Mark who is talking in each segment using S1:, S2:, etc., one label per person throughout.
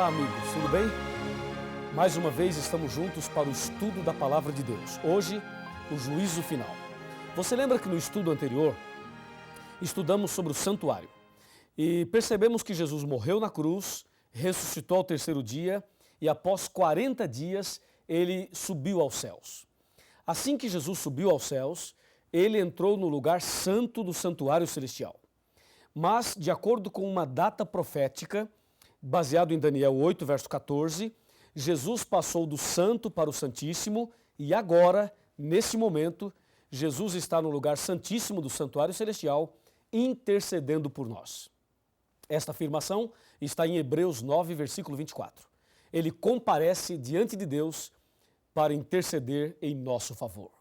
S1: amigos, tudo bem? Mais uma vez estamos juntos para o estudo da Palavra de Deus. Hoje, o juízo final. Você lembra que no estudo anterior, estudamos sobre o santuário e percebemos que Jesus morreu na cruz, ressuscitou ao terceiro dia e após 40 dias ele subiu aos céus. Assim que Jesus subiu aos céus, ele entrou no lugar santo do santuário celestial. Mas, de acordo com uma data profética, baseado em Daniel 8, verso 14, Jesus passou do santo para o santíssimo e agora, nesse momento, Jesus está no lugar santíssimo do santuário celestial, intercedendo por nós. Esta afirmação está em Hebreus 9, versículo 24. Ele comparece diante de Deus para interceder em nosso favor.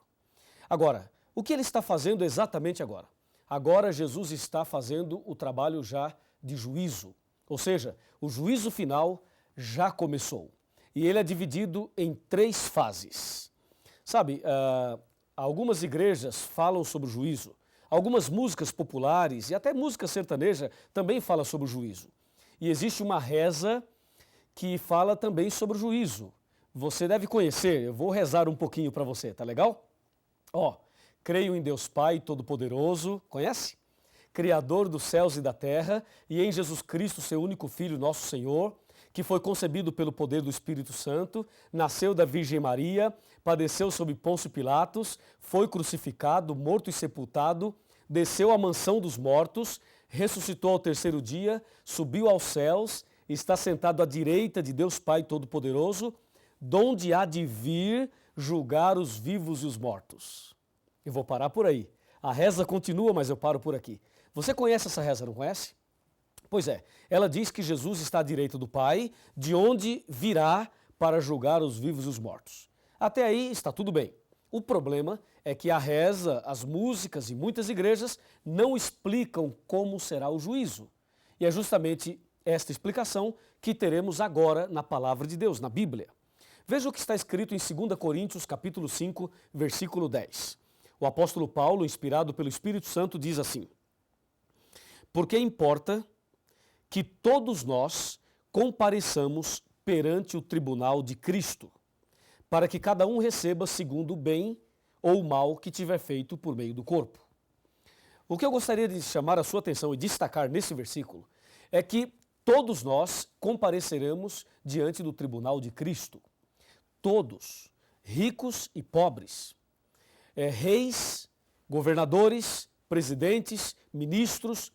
S1: Agora, o que ele está fazendo exatamente agora? Agora Jesus está fazendo o trabalho já de juízo. Ou seja, o juízo final já começou. E ele é dividido em 3 fases. Sabe, algumas igrejas falam sobre o juízo. Algumas músicas populares e até música sertaneja também falam sobre o juízo. E existe uma reza que fala também sobre o juízo. Você deve conhecer, eu vou rezar um pouquinho para você, tá legal? Creio em Deus Pai Todo-Poderoso, conhece? Criador dos céus e da terra, e em Jesus Cristo, seu único Filho, nosso Senhor, que foi concebido pelo poder do Espírito Santo, nasceu da Virgem Maria, padeceu sob Pôncio Pilatos, foi crucificado, morto e sepultado, desceu à mansão dos mortos, ressuscitou ao terceiro dia, subiu aos céus, está sentado à direita de Deus Pai Todo-Poderoso, donde há de vir julgar os vivos e os mortos. Eu vou parar por aí. A reza continua, mas eu paro por aqui. Você conhece essa reza, não conhece? Pois é, ela diz que Jesus está à direita do Pai, de onde virá para julgar os vivos e os mortos. Até aí está tudo bem. O problema é que a reza, as músicas e muitas igrejas não explicam como será o juízo. E é justamente esta explicação que teremos agora na Palavra de Deus, na Bíblia. Veja o que está escrito em 2 Coríntios, capítulo 5, versículo 10. O apóstolo Paulo, inspirado pelo Espírito Santo, diz assim: porque importa que todos nós compareçamos perante o tribunal de Cristo, para que cada um receba segundo o bem ou o mal que tiver feito por meio do corpo. O que eu gostaria de chamar a sua atenção e destacar nesse versículo é que todos nós compareceremos diante do tribunal de Cristo. Todos, ricos e pobres, reis, governadores, presidentes, ministros,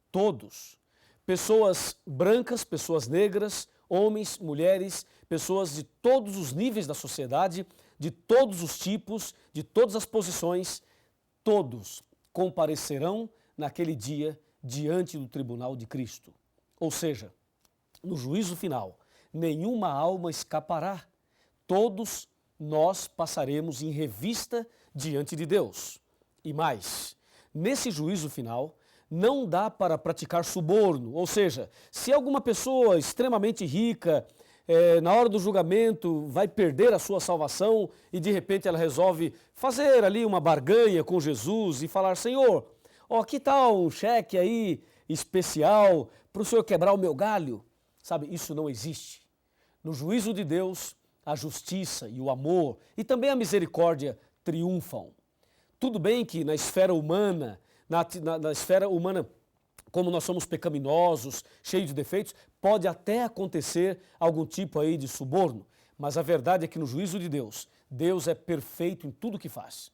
S1: todos. Pessoas brancas, pessoas negras, homens, mulheres, pessoas de todos os níveis da sociedade, de todos os tipos, de todas as posições, todos comparecerão naquele dia diante do tribunal de Cristo. Ou seja, no juízo final, nenhuma alma escapará. Todos nós passaremos em revista diante de Deus. E mais, nesse juízo final, não dá para praticar suborno, ou seja, se alguma pessoa extremamente rica, na hora do julgamento, vai perder a sua salvação e de repente ela resolve fazer ali uma barganha com Jesus e falar: Senhor, que tal um cheque aí especial para o Senhor quebrar o meu galho? Sabe, isso não existe. No juízo de Deus, a justiça e o amor e também a misericórdia triunfam. Tudo bem que na esfera humana, na esfera humana, como nós somos pecaminosos, cheios de defeitos, pode até acontecer algum tipo aí de suborno, mas a verdade é que no juízo de Deus, Deus é perfeito em tudo que faz.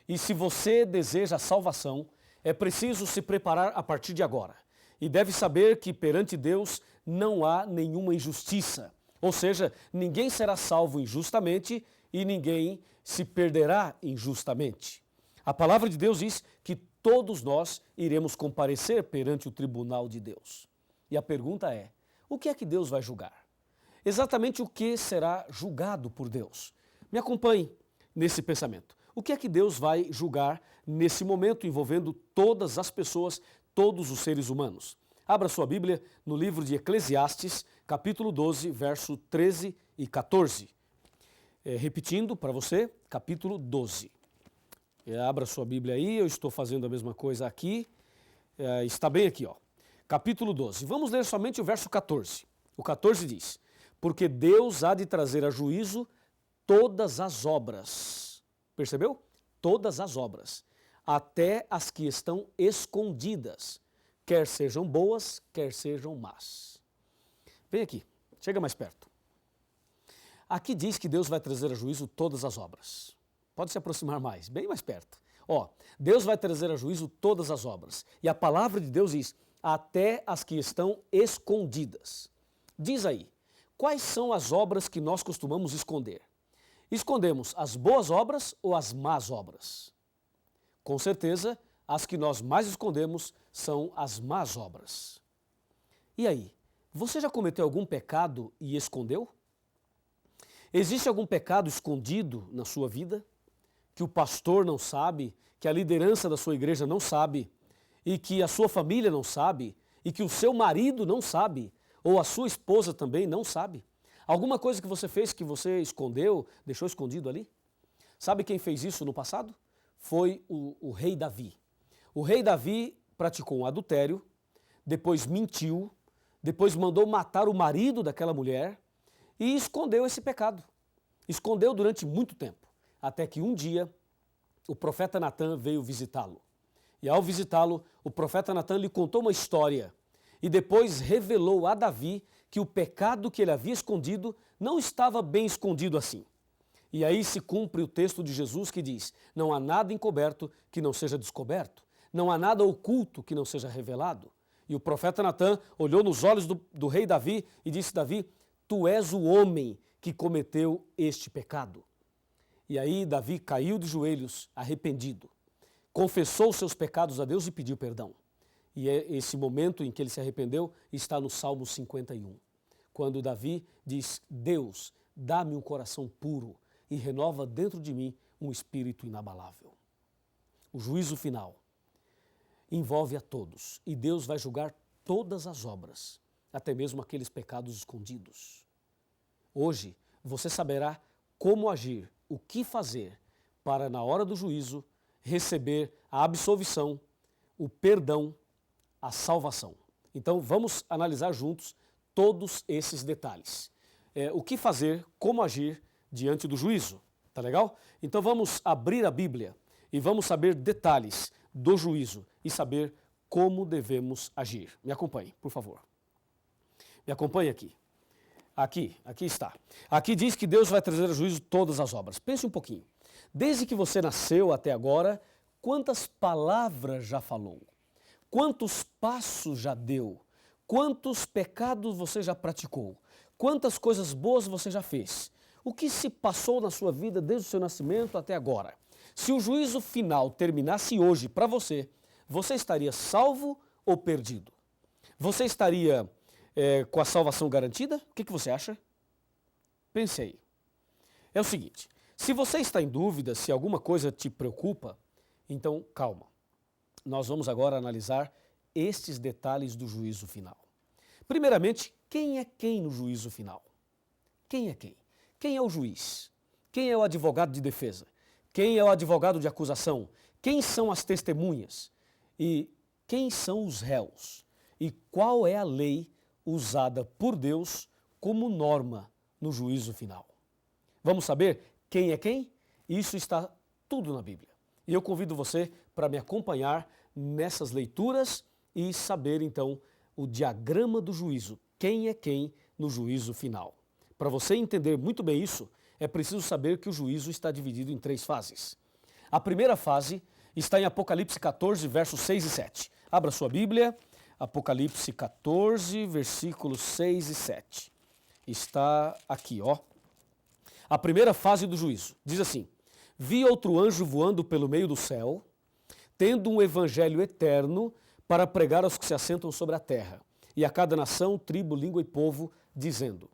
S1: E se você deseja a salvação, é preciso se preparar a partir de agora. E deve saber que perante Deus não há nenhuma injustiça. Ou seja, ninguém será salvo injustamente e ninguém se perderá injustamente. A palavra de Deus diz que todos nós iremos comparecer perante o tribunal de Deus. E a pergunta é: o que é que Deus vai julgar? Exatamente o que será julgado por Deus? Me acompanhe nesse pensamento. O que é que Deus vai julgar nesse momento envolvendo todas as pessoas, todos os seres humanos? Abra sua Bíblia no livro de Eclesiastes, capítulo 12, verso 13 e 14. Repetindo para você, capítulo 12. Abra sua Bíblia aí, eu estou fazendo a mesma coisa aqui. Está bem aqui, Capítulo 12. Vamos ler somente o verso 14. O 14 diz: porque Deus há de trazer a juízo todas as obras. Percebeu? Todas as obras, até as que estão escondidas, quer sejam boas, quer sejam más. Vem aqui, chega mais perto. Aqui diz que Deus vai trazer a juízo todas as obras. Pode se aproximar mais, bem mais perto. Ó, Deus vai trazer a juízo todas as obras. E a palavra de Deus diz, até as que estão escondidas. Diz aí, quais são as obras que nós costumamos esconder? Escondemos as boas obras ou as más obras? Com certeza, as que nós mais escondemos são as más obras. E aí, você já cometeu algum pecado e escondeu? Existe algum pecado escondido na sua vida? Que o pastor não sabe, que a liderança da sua igreja não sabe, e que a sua família não sabe, e que o seu marido não sabe, ou a sua esposa também não sabe? Alguma coisa que você fez que você escondeu, deixou escondido ali? Sabe quem fez isso no passado? Foi o rei Davi. O rei Davi praticou um adultério, depois mentiu, depois mandou matar o marido daquela mulher e escondeu esse pecado. Escondeu durante muito tempo, até que um dia o profeta Natã veio visitá-lo. E ao visitá-lo, o profeta Natã lhe contou uma história e depois revelou a Davi que o pecado que ele havia escondido não estava bem escondido assim. E aí se cumpre o texto de Jesus que diz, não há nada encoberto que não seja descoberto, não há nada oculto que não seja revelado. E o profeta Natã olhou nos olhos do rei Davi e disse, Davi, tu és o homem que cometeu este pecado. E aí Davi caiu de joelhos, arrependido, confessou seus pecados a Deus e pediu perdão. E esse momento em que ele se arrependeu está no Salmo 51, quando Davi diz, Deus, dá-me um coração puro e renova dentro de mim um espírito inabalável. O juízo final envolve a todos e Deus vai julgar todas as obras, até mesmo aqueles pecados escondidos. Hoje você saberá como agir, o que fazer para, na hora do juízo, receber a absolvição, o perdão, a salvação. Então vamos analisar juntos todos esses detalhes. O que fazer, como agir diante do juízo, tá legal? Então vamos abrir a Bíblia e vamos saber detalhes do juízo e saber como devemos agir. Me acompanhe, por favor. Me acompanhe aqui. Aqui está. Aqui diz que Deus vai trazer a juízo todas as obras. Pense um pouquinho. Desde que você nasceu até agora, quantas palavras já falou? Quantos passos já deu? Quantos pecados você já praticou? Quantas coisas boas você já fez? O que se passou na sua vida desde o seu nascimento até agora? Se o juízo final terminasse hoje para você, você estaria salvo ou perdido? Você estaria com a salvação garantida? O que você acha? Pense aí. É o seguinte, se você está em dúvida, se alguma coisa te preocupa, então calma. Nós vamos agora analisar estes detalhes do juízo final. Primeiramente, quem é quem no juízo final? Quem é quem? Quem é o juiz? Quem é o advogado de defesa? Quem é o advogado de acusação? Quem são as testemunhas? E quem são os réus? E qual é a lei usada por Deus como norma no juízo final? Vamos saber quem é quem? Isso está tudo na Bíblia. E eu convido você para me acompanhar nessas leituras e saber então o diagrama do juízo. Quem é quem no juízo final? Para você entender muito bem isso, é preciso saber que o juízo está dividido em 3 fases. A primeira fase está em Apocalipse 14, versos 6 e 7. Abra sua Bíblia, Apocalipse 14, versículos 6 e 7. Está aqui, ó. A primeira fase do juízo. Diz assim, vi outro anjo voando pelo meio do céu, tendo um evangelho eterno para pregar aos que se assentam sobre a terra, e a cada nação, tribo, língua e povo, dizendo,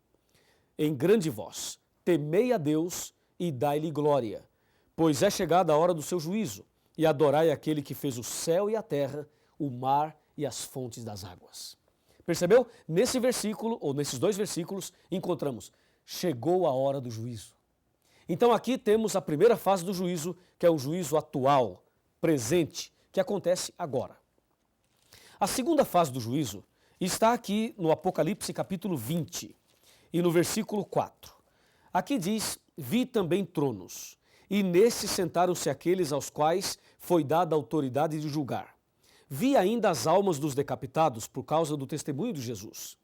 S1: em grande voz, temei a Deus e dai-lhe glória, pois é chegada a hora do seu juízo, e adorai aquele que fez o céu e a terra, o mar e as fontes das águas. Percebeu? Nesse versículo, ou nesses 2 versículos, encontramos, chegou a hora do juízo. Então aqui temos a primeira fase do juízo, que é o juízo atual, presente, que acontece agora. A segunda fase do juízo está aqui no Apocalipse capítulo 20. e no versículo 4. Aqui diz, vi também tronos, e nesses sentaram-se aqueles aos quais foi dada a autoridade de julgar. Vi ainda as almas dos decapitados por causa do testemunho de Jesus,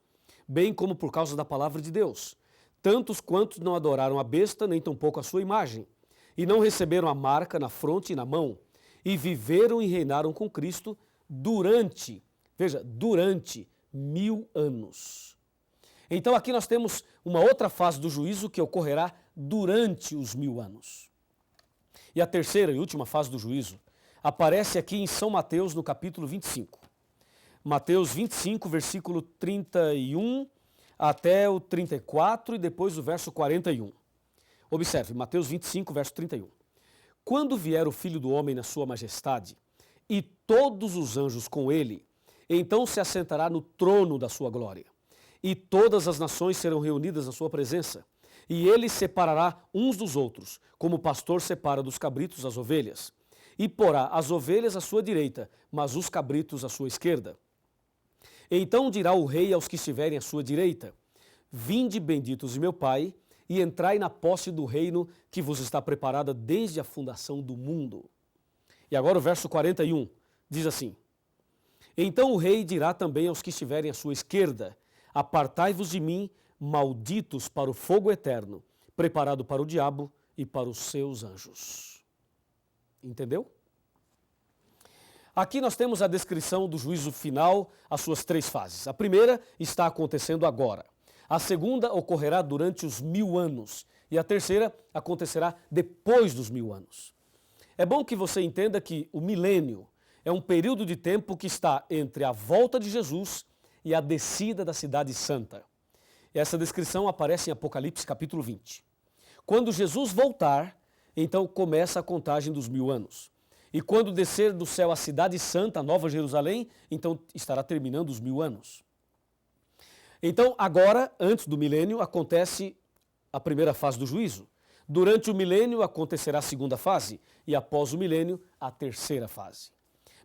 S1: bem como por causa da palavra de Deus, tantos quantos não adoraram a besta, nem tampouco a sua imagem, e não receberam a marca na fronte e na mão, e viveram e reinaram com Cristo durante 1000 anos. Então aqui nós temos uma outra fase do juízo que ocorrerá durante os 1000 anos. E a terceira e última fase do juízo aparece aqui em São Mateus, no capítulo 25. Mateus 25, versículo 31 até o 34 e depois o verso 41. Observe, Mateus 25, verso 31. Quando vier o Filho do Homem na sua majestade e todos os anjos com ele, então se assentará no trono da sua glória. E todas as nações serão reunidas na sua presença. E ele separará uns dos outros, como o pastor separa dos cabritos as ovelhas. E porá as ovelhas à sua direita, mas os cabritos à sua esquerda. Então dirá o rei aos que estiverem à sua direita, vinde benditos de meu Pai, e entrai na posse do reino que vos está preparada desde a fundação do mundo. E agora o verso 41 diz assim, então o rei dirá também aos que estiverem à sua esquerda, apartai-vos de mim, malditos para o fogo eterno, preparado para o diabo e para os seus anjos. Entendeu? Aqui nós temos a descrição do juízo final, as suas 3 fases. A primeira está acontecendo agora. A segunda ocorrerá durante os 1000 anos. E a terceira acontecerá depois dos 1000 anos. É bom que você entenda que o milênio é um período de tempo que está entre a volta de Jesus e a descida da cidade santa. Essa descrição aparece em Apocalipse capítulo 20. Quando Jesus voltar, então começa a contagem dos 1000 anos. E quando descer do céu a cidade santa, a Nova Jerusalém, então estará terminando os 1000 anos. Então agora, antes do milênio, acontece a primeira fase do juízo. Durante o milênio acontecerá a segunda fase e após o milênio, a terceira fase.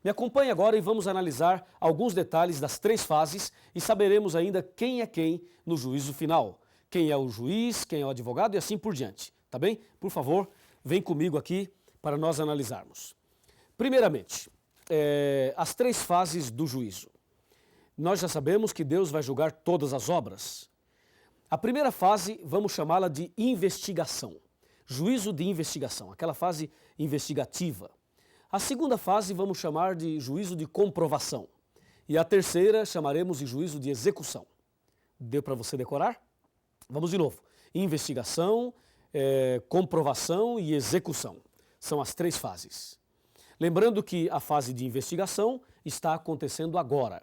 S1: Me acompanhe agora e vamos analisar alguns detalhes das 3 fases e saberemos ainda quem é quem no juízo final. Quem é o juiz, quem é o advogado e assim por diante. Tá bem? Por favor, vem comigo aqui para nós analisarmos. Primeiramente, as 3 fases do juízo. Nós já sabemos que Deus vai julgar todas as obras. A primeira fase, vamos chamá-la de investigação. Juízo de investigação, aquela fase investigativa. A segunda fase vamos chamar de juízo de comprovação. E a terceira chamaremos de juízo de execução. Deu para você decorar? Vamos de novo. Investigação, comprovação e execução. São as 3 fases. Lembrando que a fase de investigação está acontecendo agora.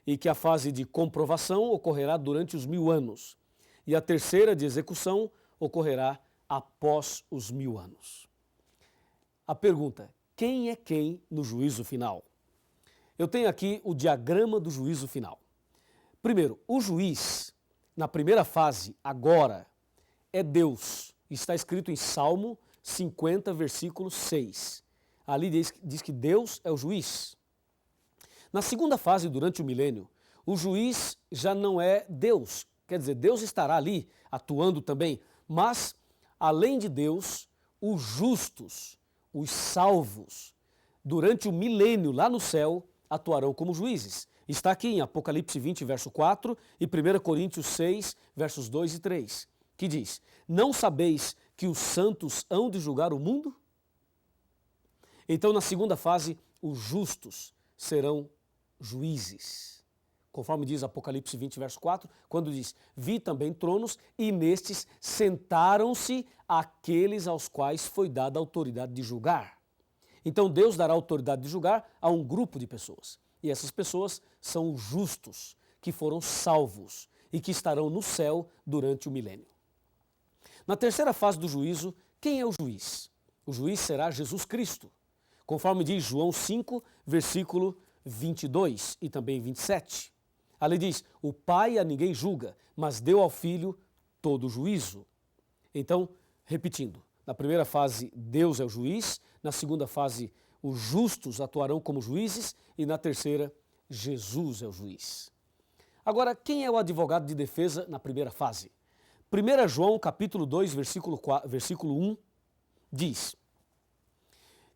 S1: E que a fase de comprovação ocorrerá durante os 1000 anos. E a terceira de execução ocorrerá após os 1000 anos. A pergunta, quem é quem no juízo final? Eu tenho aqui o diagrama do juízo final. Primeiro, o juiz, na primeira fase, agora, é Deus. Está escrito em Salmo 50, versículo 6. Ali diz que Deus é o juiz. Na segunda fase, durante o milênio, o juiz já não é Deus. Quer dizer, Deus estará ali atuando também, mas, além de Deus, os justos, os salvos, durante o milênio lá no céu, atuarão como juízes. Está aqui em Apocalipse 20, verso 4 e 1 Coríntios 6, versos 2 e 3, que diz, não sabeis que os santos hão de julgar o mundo? Então, na segunda fase, os justos serão juízes. Conforme diz Apocalipse 20, verso 4, quando diz, vi também tronos e nestes sentaram-se aqueles aos quais foi dada a autoridade de julgar. Então Deus dará autoridade de julgar a um grupo de pessoas. E essas pessoas são os justos, que foram salvos e que estarão no céu durante o milênio. Na terceira fase do juízo, quem é o juiz? O juiz será Jesus Cristo. Conforme diz João 5, versículo 22 e também 27. Ali diz, o Pai a ninguém julga, mas deu ao Filho todo o juízo. Então, repetindo, na primeira fase Deus é o juiz, na segunda fase os justos atuarão como juízes e na terceira Jesus é o juiz. Agora, quem é o advogado de defesa na primeira fase? 1 João capítulo 2, versículo 1, diz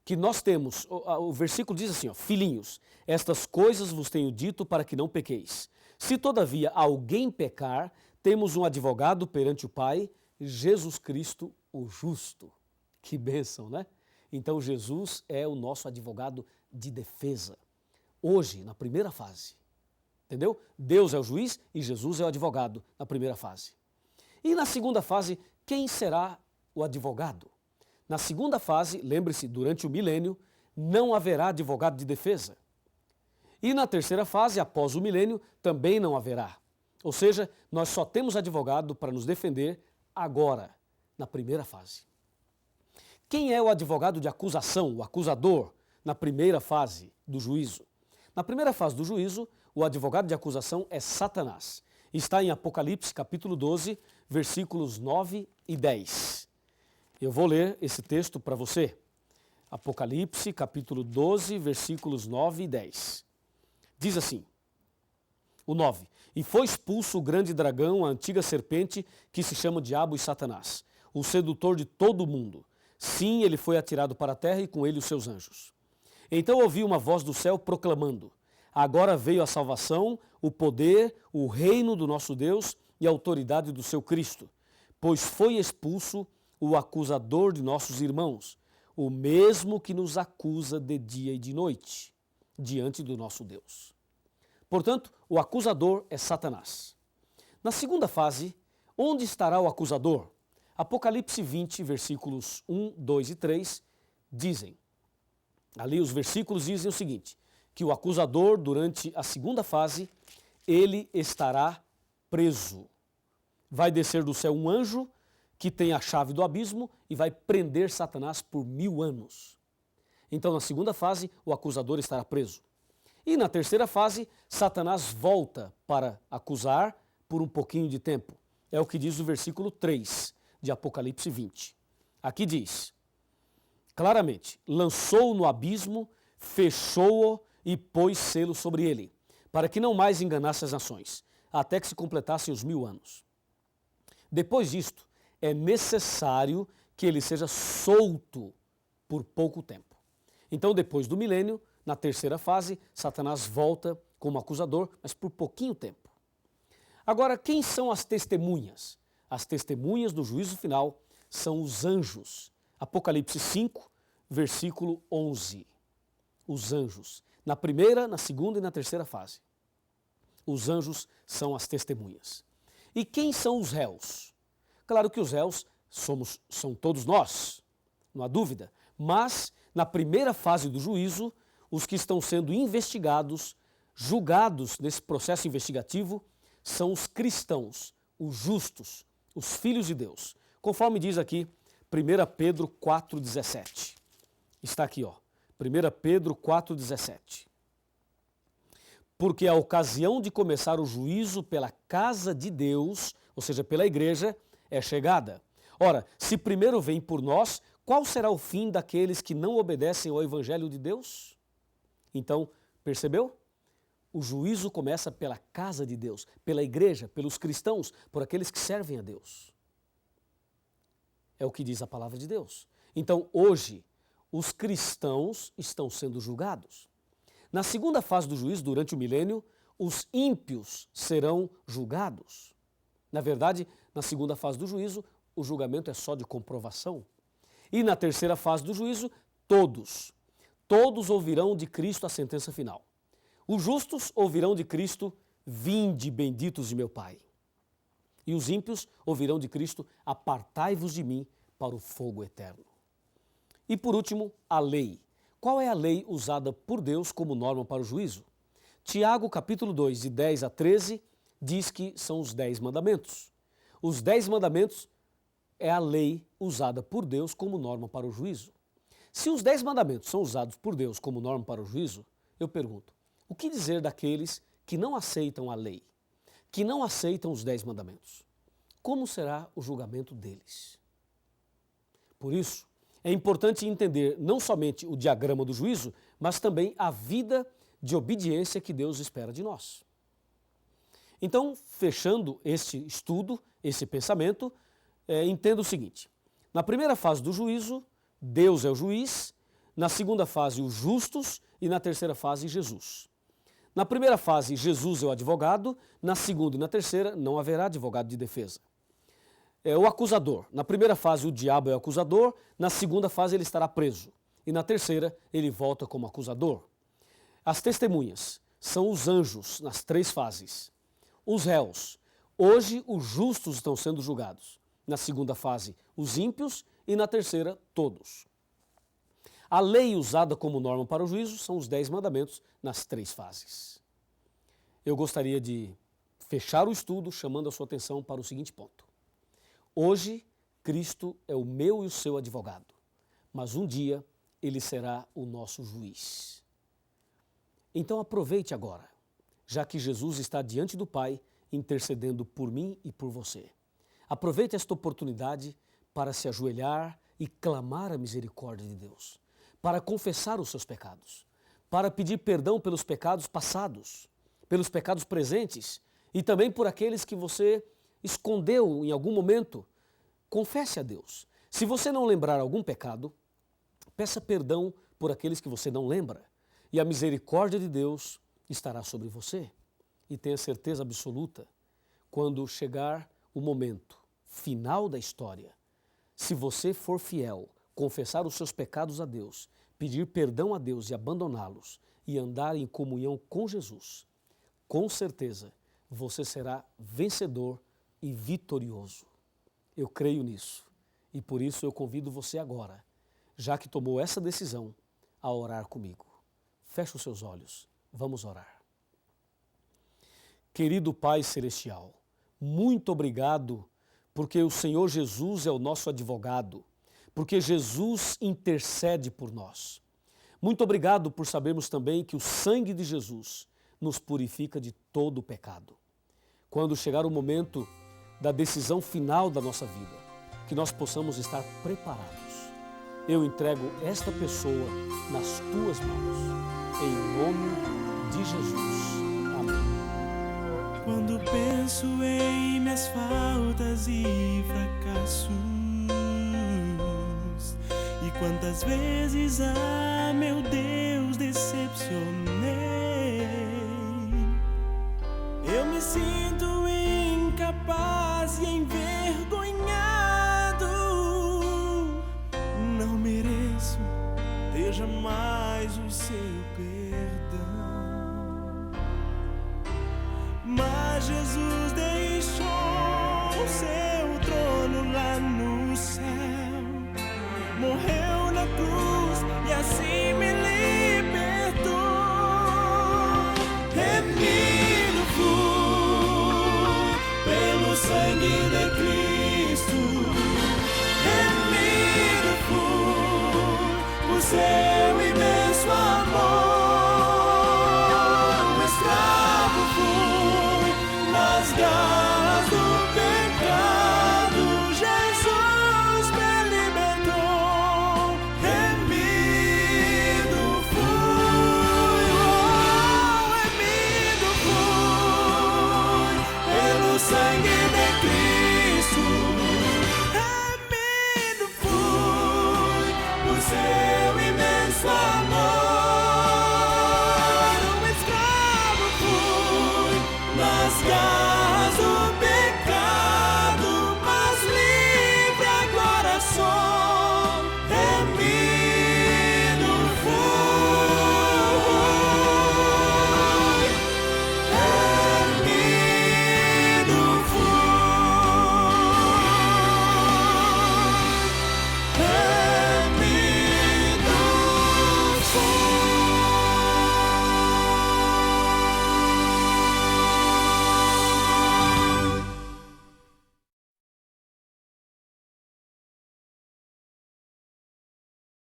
S1: que nós temos, o versículo diz assim, ó, filhinhos, estas coisas vos tenho dito para que não pequeis. Se todavia alguém pecar, temos um advogado perante o Pai, Jesus Cristo o justo. Que bênção, né? Então Jesus é o nosso advogado de defesa. Hoje, na primeira fase. Entendeu? Deus é o juiz e Jesus é o advogado na primeira fase. E na segunda fase, quem será o advogado? Na segunda fase, lembre-se, durante o milênio, não haverá advogado de defesa. E na terceira fase, após o milênio, também não haverá. Ou seja, nós só temos advogado para nos defender agora, na primeira fase. Quem é o advogado de acusação, o acusador, na primeira fase do juízo? Na primeira fase do juízo, o advogado de acusação é Satanás. Está em Apocalipse, capítulo 12, versículos 9 e 10. Eu vou ler esse texto para você. Apocalipse, capítulo 12, versículos 9 e 10. Diz assim, o 9. E foi expulso o grande dragão, a antiga serpente, que se chama Diabo e Satanás, o sedutor de todo o mundo. Sim, ele foi atirado para a terra e com ele os seus anjos. Então ouvi uma voz do céu proclamando, agora veio a salvação, o poder, o reino do nosso Deus e a autoridade do seu Cristo, pois foi expulso o acusador de nossos irmãos, o mesmo que nos acusa de dia e de noite, diante do nosso Deus. Portanto, o acusador é Satanás. Na segunda fase, onde estará o acusador? Apocalipse 20, versículos 1, 2 e 3, dizem, ali os versículos dizem o seguinte, que o acusador, durante a segunda fase, ele estará preso. Vai descer do céu um anjo que tem a chave do abismo e vai prender Satanás por 1000 anos. Então, na segunda fase, o acusador estará preso. E na terceira fase, Satanás volta para acusar por um pouquinho de tempo. É o que diz o versículo 3 de Apocalipse 20. Aqui diz, claramente, lançou-o no abismo, fechou-o e pôs selo sobre ele, para que não mais enganasse as nações, até que se completassem os 1000 anos. Depois disto, é necessário que ele seja solto por pouco tempo. Então, depois do milênio, na terceira fase, Satanás volta como acusador, mas por pouquinho tempo. Agora, quem são as testemunhas? As testemunhas do juízo final são os anjos. Apocalipse 5, versículo 11. Os anjos. Na primeira, na segunda e na terceira fase. Os anjos são as testemunhas. E quem são os réus? Claro que os réus são todos nós, não há dúvida. Mas, na primeira fase do juízo, os que estão sendo investigados, julgados nesse processo investigativo, são os cristãos, os justos, os filhos de Deus. Conforme diz aqui 1 Pedro 4,17. Está aqui, ó. 1 Pedro 4,17. Porque a ocasião de começar o juízo pela casa de Deus, ou seja, pela igreja, é chegada. Ora, se primeiro vem por nós, qual será o fim daqueles que não obedecem ao Evangelho de Deus? Então, percebeu? O juízo começa pela casa de Deus, pela igreja, pelos cristãos, por aqueles que servem a Deus. É o que diz a palavra de Deus. Então, hoje, os cristãos estão sendo julgados. Na segunda fase do juízo, durante o milênio, os ímpios serão julgados. Na verdade, na segunda fase do juízo, o julgamento é só de comprovação. E na terceira fase do juízo, todos ouvirão de Cristo a sentença final. Os justos ouvirão de Cristo, vinde benditos de meu Pai. E os ímpios ouvirão de Cristo, apartai-vos de mim para o fogo eterno. E por último, a lei. Qual é a lei usada por Deus como norma para o juízo? Tiago, capítulo 2, de 10 a 13, diz que são os 10 mandamentos. Os 10 mandamentos é a lei usada por Deus como norma para o juízo. Se os 10 mandamentos são usados por Deus como norma para o juízo, eu pergunto, o que dizer daqueles que não aceitam a lei, que não aceitam os 10 mandamentos? Como será o julgamento deles? Por isso, é importante entender não somente o diagrama do juízo, mas também a vida de obediência que Deus espera de nós. Então, fechando este estudo, esse pensamento, entenda o seguinte: na primeira fase do juízo, Deus é o juiz, na segunda fase, os justos, e na terceira fase, Jesus. Na primeira fase, Jesus é o advogado, na segunda e na terceira, não haverá advogado de defesa. O acusador. Na primeira fase, o diabo é o acusador, na segunda fase, ele estará preso, e na terceira, ele volta como acusador. As testemunhas são os anjos nas três fases. Os réus. Hoje, os justos estão sendo julgados. Na segunda fase, os ímpios, e na terceira, todos. A lei usada como norma para o juízo são os 10 mandamentos nas três fases. Eu gostaria de fechar o estudo chamando a sua atenção para o seguinte ponto. Hoje, Cristo é o meu e o seu advogado, mas um dia ele será o nosso juiz. Então aproveite agora, já que Jesus está diante do Pai intercedendo por mim e por você. Aproveite esta oportunidade para se ajoelhar e clamar a misericórdia de Deus, para confessar os seus pecados, para pedir perdão pelos pecados passados, pelos pecados presentes e também por aqueles que você escondeu em algum momento. Confesse a Deus. Se você não lembrar algum pecado, peça perdão por aqueles que você não lembra e a misericórdia de Deus estará sobre você. E tenha certeza absoluta, quando chegar o momento final da história, se você for fiel, confessar os seus pecados a Deus, pedir perdão a Deus e abandoná-los e andar em comunhão com Jesus, com certeza você será vencedor e vitorioso. Eu creio nisso e por isso eu convido você agora, já que tomou essa decisão, a orar comigo. Feche os seus olhos, vamos orar. Querido Pai Celestial, muito obrigado porque o Senhor Jesus é o nosso advogado, porque Jesus intercede por nós. Muito obrigado por sabermos também que o sangue de Jesus nos purifica de todo o pecado. Quando chegar o momento da decisão final da nossa vida, que nós possamos estar preparados. Eu entrego esta pessoa nas tuas mãos, em nome de Jesus. Amém.
S2: Quando penso em minhas faltas e fracassos, e quantas vezes, meu Deus, decepcionei, eu me sinto incapaz e envergonhado. Não mereço ter jamais o seu perdão, mas Jesus deixou o seu trono lá no céu, morreu na cruz e assim me